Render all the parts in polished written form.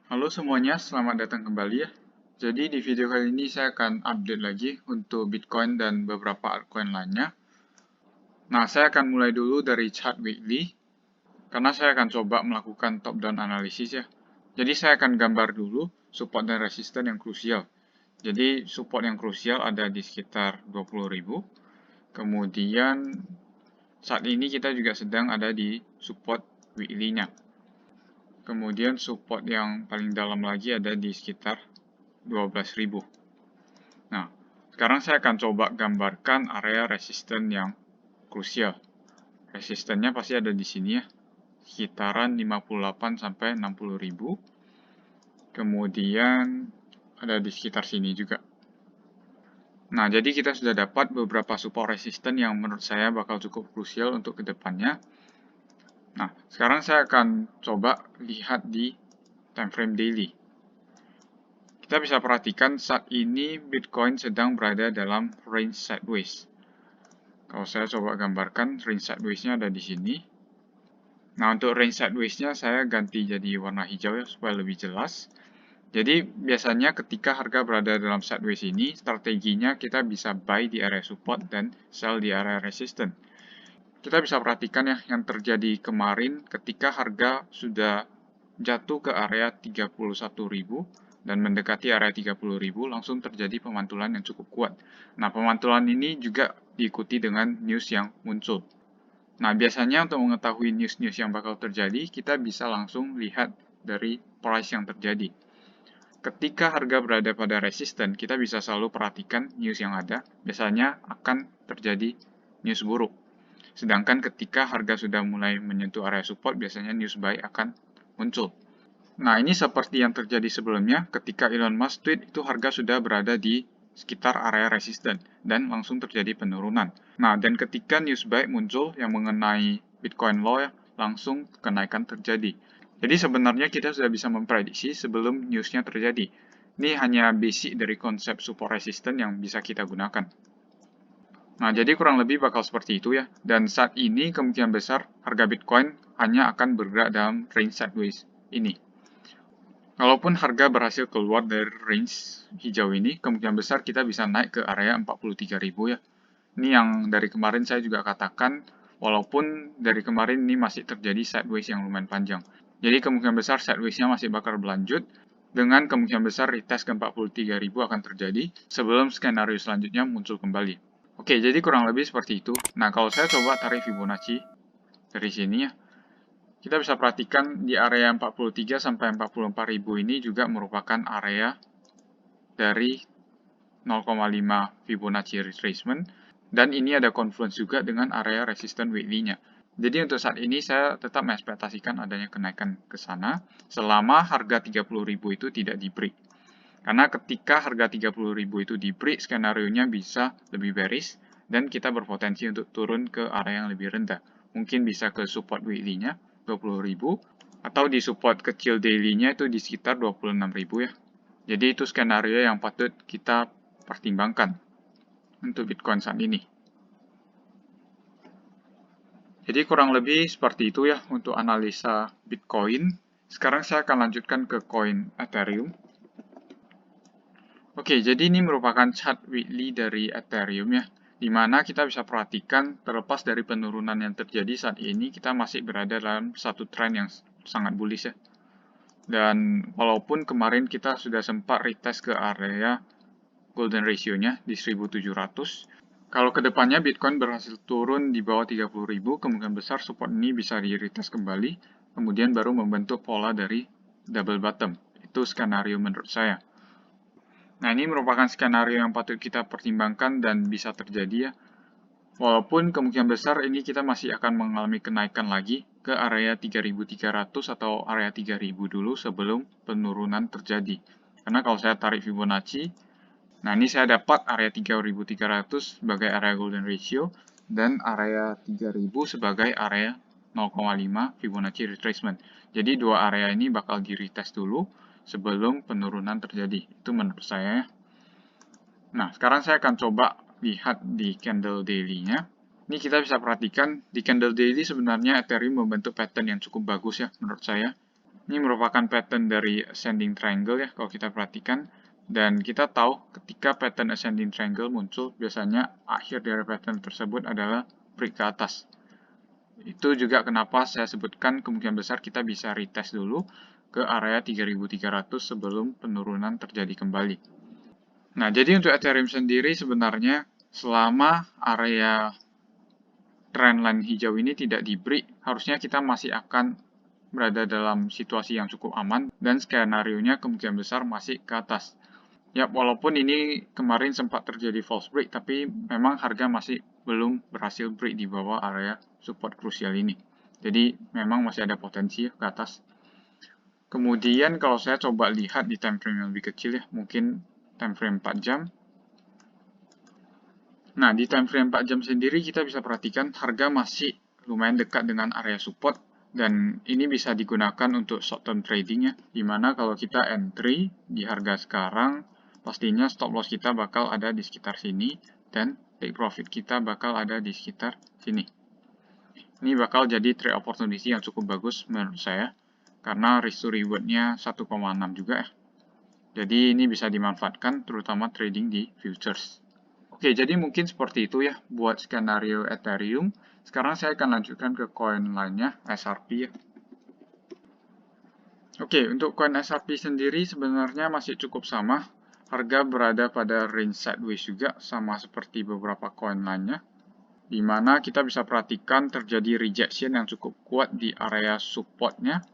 Halo semuanya, selamat datang kembali ya. Jadi di video kali ini saya akan update lagi untuk Bitcoin dan beberapa altcoin lainnya. Nah, saya akan mulai dulu dari chart weekly, karena saya akan coba melakukan top-down analysis ya. Jadi saya akan gambar dulu support dan resistance yang krusial. Jadi support yang krusial ada di sekitar 20.000. Kemudian saat ini kita juga sedang ada di support weekly-nya. Kemudian support yang paling dalam lagi ada di sekitar 12.000. Nah, sekarang saya akan coba gambarkan area resisten yang krusial. Resistennya pasti ada di sini ya, sekitaran 58 sampai 60.000. Kemudian ada di sekitar sini juga. Nah, jadi kita sudah dapat beberapa support resisten yang menurut saya bakal cukup krusial untuk kedepannya. Nah, sekarang saya akan coba lihat di time frame daily. Kita bisa perhatikan saat ini Bitcoin sedang berada dalam range sideways. Kalau saya coba gambarkan, range sideways-nya ada di sini. Nah, untuk range sideways-nya saya ganti jadi warna hijau ya, supaya lebih jelas. Jadi, biasanya ketika harga berada dalam sideways ini, strateginya kita bisa buy di area support dan sell di area resistance. Kita bisa perhatikan ya, yang terjadi kemarin ketika harga sudah jatuh ke area 31.000 dan mendekati area 30.000, langsung terjadi pemantulan yang cukup kuat. Nah, pemantulan ini juga diikuti dengan news yang muncul. Nah, biasanya untuk mengetahui news-news yang bakal terjadi, kita bisa langsung lihat dari price yang terjadi. Ketika harga berada pada resisten, kita bisa selalu perhatikan news yang ada, biasanya akan terjadi news buruk. Sedangkan ketika harga sudah mulai menyentuh area support, biasanya news buy akan muncul. Nah, ini seperti yang terjadi sebelumnya, ketika Elon Musk tweet, itu harga sudah berada di sekitar area resisten, dan langsung terjadi penurunan. Nah, dan ketika news buy muncul yang mengenai Bitcoin Law, langsung kenaikan terjadi. Jadi sebenarnya kita sudah bisa memprediksi sebelum newsnya terjadi. Ini hanya basic dari konsep support resistance yang bisa kita gunakan. Nah, jadi kurang lebih bakal seperti itu ya. Dan saat ini kemungkinan besar harga Bitcoin hanya akan bergerak dalam range sideways ini. Kalaupun harga berhasil keluar dari range hijau ini, kemungkinan besar kita bisa naik ke area 43.000 ya. Ini yang dari kemarin saya juga katakan, walaupun dari kemarin ini masih terjadi sideways yang lumayan panjang. Jadi kemungkinan besar sideways-nya masih bakal berlanjut, dengan kemungkinan besar retest ke 43.000 akan terjadi sebelum skenario selanjutnya muncul kembali. Oke, jadi kurang lebih seperti itu. Nah, kalau saya coba tarik Fibonacci dari sini ya, kita bisa perhatikan di area 43 sampai 44.000 ini juga merupakan area dari 0,5 Fibonacci retracement, dan ini ada confluence juga dengan area resistance weekly-nya. Jadi untuk saat ini saya tetap mengekspektasikan adanya kenaikan ke sana selama harga 30.000 itu tidak di-break. Karena ketika harga 30.000 itu di-break, skenario-nya bisa lebih bearish dan kita berpotensi untuk turun ke area yang lebih rendah. Mungkin bisa ke support weekly-nya 20.000 atau di support kecil daily-nya itu di sekitar 26.000 ya. Jadi itu skenario yang patut kita pertimbangkan untuk Bitcoin saat ini. Jadi kurang lebih seperti itu ya untuk analisa Bitcoin. Sekarang saya akan lanjutkan ke koin Ethereum. Oke, jadi ini merupakan chart weekly dari Ethereum ya, di mana kita bisa perhatikan terlepas dari penurunan yang terjadi saat ini, kita masih berada dalam satu tren yang sangat bullish ya. Dan walaupun kemarin kita sudah sempat retest ke area golden ratio-nya di 1700, kalau kedepannya Bitcoin berhasil turun di bawah 30.000, kemungkinan besar support ini bisa di-retest kembali, kemudian baru membentuk pola dari double bottom. Itu skenario menurut saya. Nah, ini merupakan skenario yang patut kita pertimbangkan dan bisa terjadi ya. Walaupun kemungkinan besar ini kita masih akan mengalami kenaikan lagi ke area 3.300 atau area 3.000 dulu sebelum penurunan terjadi. Karena kalau saya tarik Fibonacci, nah ini saya dapat area 3.300 sebagai area golden ratio dan area 3.000 sebagai area 0,5 Fibonacci retracement. Jadi dua area ini bakal di-retest dulu sebelum penurunan terjadi. Itu menurut saya. Nah, sekarang saya akan coba lihat di candle daily-nya. Ini kita bisa perhatikan di candle daily sebenarnya Ethereum membentuk pattern yang cukup bagus ya menurut saya. Ini merupakan pattern dari ascending triangle ya, kalau kita perhatikan. Dan kita tahu ketika pattern ascending triangle muncul, biasanya akhir dari pattern tersebut adalah break ke atas. Itu juga kenapa saya sebutkan kemungkinan besar kita bisa retest dulu ke area 3.300 sebelum penurunan terjadi kembali. Nah, jadi untuk Ethereum sendiri sebenarnya selama area trendline hijau ini tidak di-break, harusnya kita masih akan berada dalam situasi yang cukup aman dan skenario-nya kemungkinan besar masih ke atas. Ya, walaupun ini kemarin sempat terjadi false break, tapi memang harga masih belum berhasil break di bawah area support krusial ini. Jadi, memang masih ada potensi ke atas. Kemudian, kalau saya coba lihat di time frame yang lebih kecil ya, mungkin time frame 4 jam. Nah, di time frame 4 jam sendiri kita bisa perhatikan harga masih lumayan dekat dengan area support. Dan ini bisa digunakan untuk short term trading ya, dimana kalau kita entry di harga sekarang, pastinya stop loss kita bakal ada di sekitar sini, dan take profit kita bakal ada di sekitar sini. Ini bakal jadi trade opportunity yang cukup bagus menurut saya, karena risk to reward-nya 1,6 juga ya. Jadi ini bisa dimanfaatkan terutama trading di futures. Oke, jadi mungkin seperti itu ya buat skenario Ethereum. Sekarang saya akan lanjutkan ke koin lainnya, XRP ya. Oke, untuk koin XRP sendiri sebenarnya masih cukup sama. Harga berada pada range sideways juga, sama seperti beberapa koin lainnya. Di mana kita bisa perhatikan terjadi rejection yang cukup kuat di area supportnya.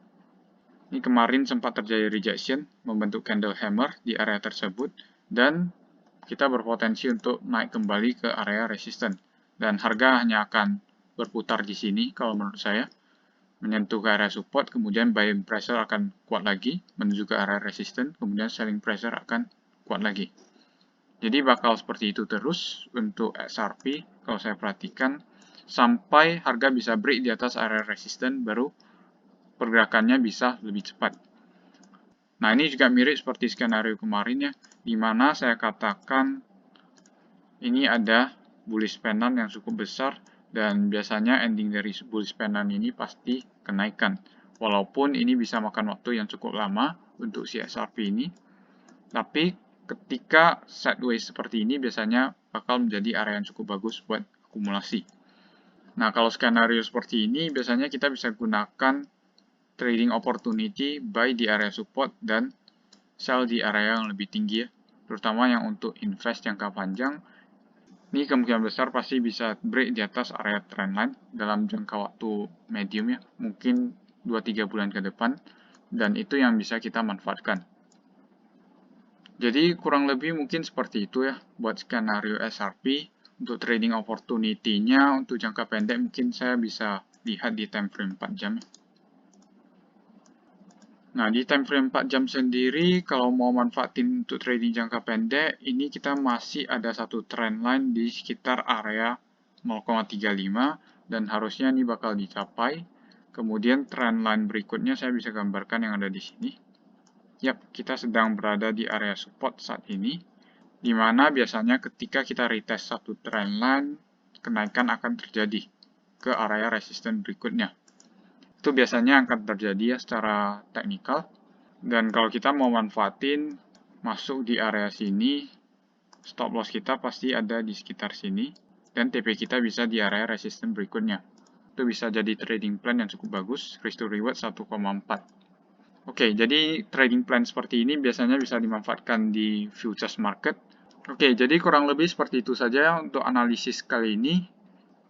Ini kemarin sempat terjadi rejection, membentuk candle hammer di area tersebut. Dan kita berpotensi untuk naik kembali ke area resistance. Dan harga hanya akan berputar di sini kalau menurut saya, menyentuh ke area support, kemudian buying pressure akan kuat lagi, menuju ke area resistance, kemudian selling pressure akan kuat lagi. Jadi bakal seperti itu terus untuk XRP, kalau saya perhatikan, sampai harga bisa break di atas area resistance, baru pergerakannya bisa lebih cepat. Nah, ini juga mirip seperti skenario kemarin ya, di mana saya katakan ini ada bullish pennant yang cukup besar, dan biasanya ending dari bullish pennant ini pasti kenaikan. Walaupun ini bisa makan waktu yang cukup lama untuk si XRP ini, tapi ketika sideways seperti ini biasanya bakal menjadi area yang cukup bagus buat akumulasi. Nah, kalau skenario seperti ini biasanya kita bisa gunakan trading opportunity buy di area support dan sell di area yang lebih tinggi ya, terutama yang untuk invest jangka panjang. Ini kemungkinan besar pasti bisa break di atas area trendline dalam jangka waktu medium ya, mungkin 2-3 bulan ke depan, dan itu yang bisa kita manfaatkan. Jadi kurang lebih mungkin seperti itu ya buat skenario XRP. Untuk trading opportunity-nya untuk jangka pendek mungkin saya bisa lihat di time frame 4 jam. Nah, di time frame 4 jam sendiri, kalau mau manfaatin untuk trading jangka pendek, ini kita masih ada satu trendline di sekitar area 0,35, dan harusnya ini bakal dicapai. Kemudian trendline berikutnya saya bisa gambarkan yang ada di sini. Yap, kita sedang berada di area support saat ini, di mana biasanya ketika kita retest satu trendline, kenaikan akan terjadi ke area resistance berikutnya. Itu biasanya akan terjadi ya secara teknikal. Dan kalau kita mau manfaatin masuk di area sini, stop loss kita pasti ada di sekitar sini, dan TP kita bisa di area resistance berikutnya. Itu bisa jadi trading plan yang cukup bagus, risk to reward 1,4. Oke, jadi trading plan seperti ini biasanya bisa dimanfaatkan di futures market. Oke, jadi kurang lebih seperti itu saja untuk analisis kali ini.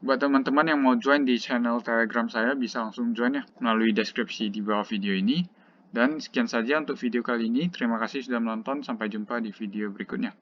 Buat teman-teman yang mau join di channel Telegram saya, bisa langsung join ya, melalui deskripsi di bawah video ini. Dan sekian saja untuk video kali ini. Terima kasih sudah menonton, sampai jumpa di video berikutnya.